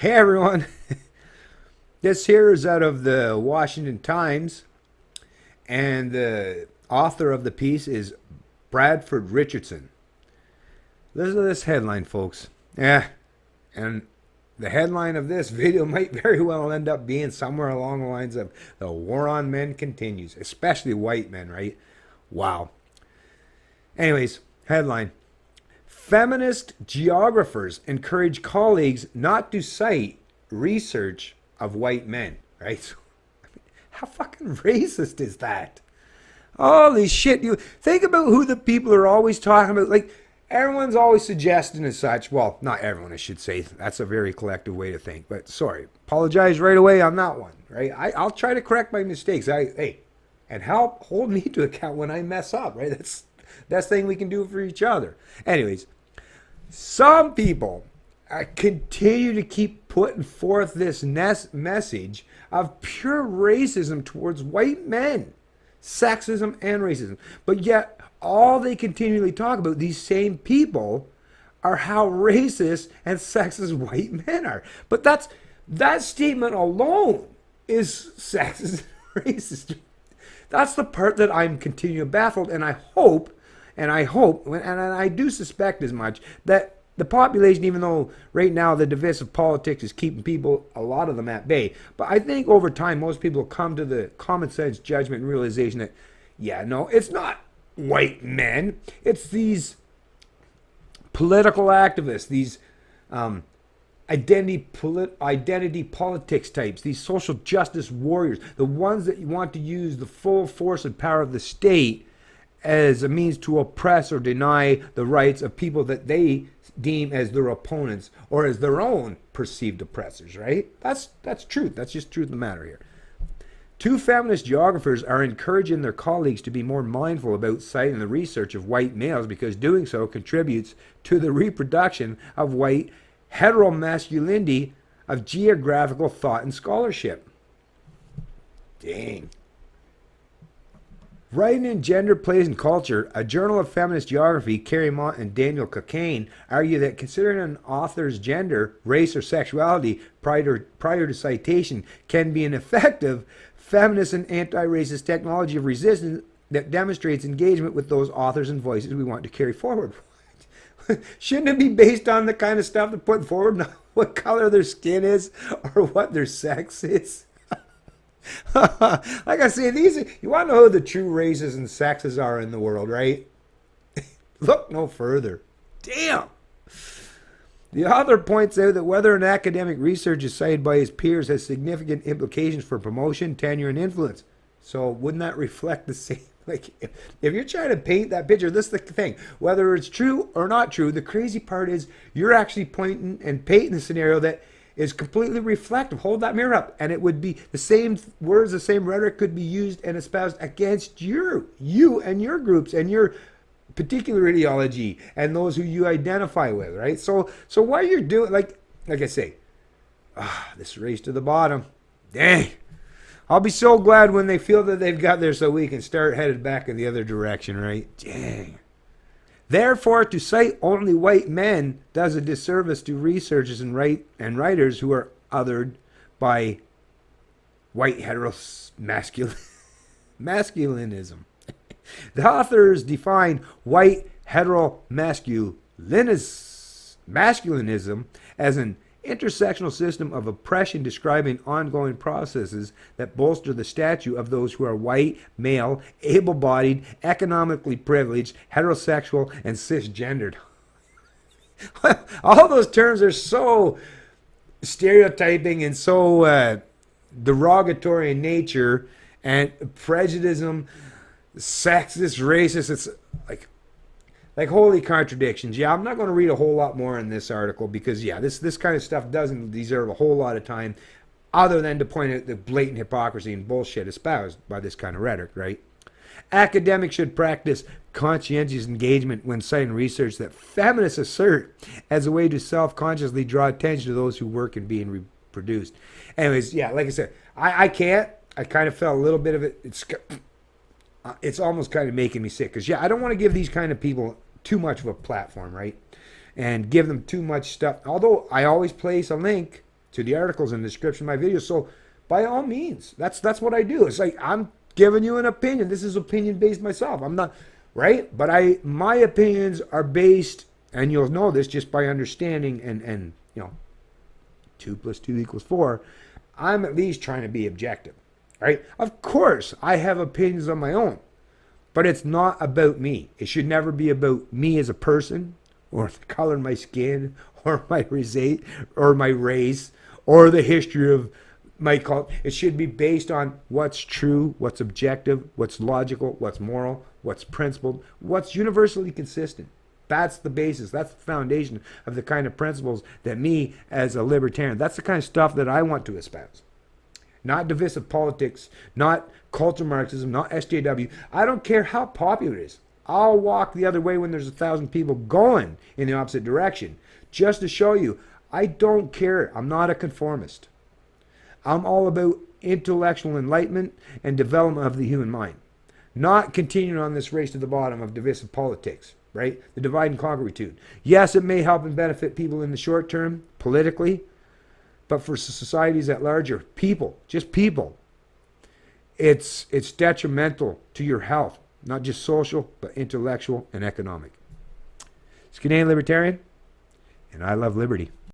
Hey everyone, this here is out of the Washington Times, and the author of the piece is Bradford Richardson. Listen to this headline, folks. Yeah, and the headline of this video might very well end up being somewhere along the lines of "The war on men continues," especially white men, right? Wow. Anyways, headline: Feminist geographers encourage colleagues not to cite research of white men, right? So, how fucking racist is that? Holy shit. You think about who the people are always talking about. Like, everyone's always suggesting and such. Well, not everyone, I should say. That's a very collective way to think. But sorry, apologize right away on that one, right? I'll try to correct my mistakes. And help hold me to account when I mess up, right? That's the best thing we can do for each other. Anyways, some people continue to keep putting forth this message of pure racism towards white men, sexism and racism. But yet, all they continually talk about, these same people, are how racist and sexist white men are. But that statement alone is sexist and racist. That's the part that I'm continuing baffled, and I hope, and I do suspect as much, that the population, even though right now the divisive politics is keeping people, a lot of them, at bay, but I think over time most people will come to the common sense judgment and realization that, yeah, no, it's not white men, it's these political activists, these identity politics types, these social justice warriors, the ones that want to use the full force and power of the state as a means to oppress or deny the rights of people that they deem as their opponents or as their own perceived oppressors, right? That's truth. That's just truth of the matter here. Two feminist geographers are encouraging their colleagues to be more mindful about citing the research of white males because doing so contributes to the reproduction of white heteromasculinity of geographical thought and scholarship. Dang. Writing in Gender, Place, and Culture, a journal of feminist geography, Carrie Mott and Daniel Cockayne argue that considering an author's gender, race, or sexuality prior to citation can be an effective feminist and anti-racist technology of resistance that demonstrates engagement with those authors and voices we want to carry forward. Shouldn't it be based on the kind of stuff they're putting forward, not what color their skin is or what their sex is? Like I say, you want to know who the true races and sexes are in the world, right? Look no further. Damn. The author points out that whether an academic research is cited by his peers has significant implications for promotion, tenure, and influence. So wouldn't that reflect the same? Like, if you're trying to paint that picture, this is the thing. Whether it's true or not true, the crazy part is you're actually pointing and painting a scenario that is completely reflective. Hold that mirror up, and it would be the same words, the same rhetoric could be used and espoused against you and your groups and your particular ideology and those who you identify with, right? So what you're doing, like I say, this race to the bottom, dang. I'll be so glad when they feel that they've got there so we can start headed back in the other direction, right? Dang. Therefore, to cite only white men does a disservice to researchers and writers who are othered by white masculinism. The authors define white masculinism as an intersectional system of oppression describing ongoing processes that bolster the stature of those who are white, male, able-bodied, economically privileged, heterosexual, and cisgendered. All those terms are so stereotyping and so derogatory in nature, and prejudice, sexist, racist. It's like holy contradictions. Yeah, I'm not going to read a whole lot more in this article because, yeah, this kind of stuff doesn't deserve a whole lot of time other than to point out the blatant hypocrisy and bullshit espoused by this kind of rhetoric, right? Academics should practice conscientious engagement when citing research that feminists assert as a way to self-consciously draw attention to those who work in being reproduced. Anyways, yeah, like I said, I can't. I kind of felt a little bit of it. It's almost kind of making me sick because, yeah, I don't want to give these kind of people too much of a platform, right? And give them too much stuff. Although I always place a link to the articles in the description of my videos. So by all means, that's what I do. It's like I'm giving you an opinion. This is opinion based myself. I'm not right, but my opinions are based, and you'll know this just by understanding and 2 + 2 = 4. I'm at least trying to be objective, right? Of course, I have opinions of my own, but it's not about me. It should never be about me as a person, or the color of my skin, or my race, or the history of my culture. It should be based on what's true, what's objective, what's logical, what's moral, what's principled, what's universally consistent. That's the basis. That's the foundation of the kind of principles that me, as a libertarian, that's the kind of stuff that I want to espouse. Not divisive politics, not culture Marxism, not SJW. I don't care how popular it is. I'll walk the other way when there's 1,000 people going in the opposite direction, just to show you I don't care. I'm not a conformist. I'm all about intellectual enlightenment and development of the human mind. Not continuing on this race to the bottom of divisive politics, right? The divide and conquer attitude. Yes, it may help and benefit people in the short term, politically, but for societies at large, or people, just people, it's detrimental to your health, not just social, but intellectual and economic. It's Canadian Libertarian, and I love liberty.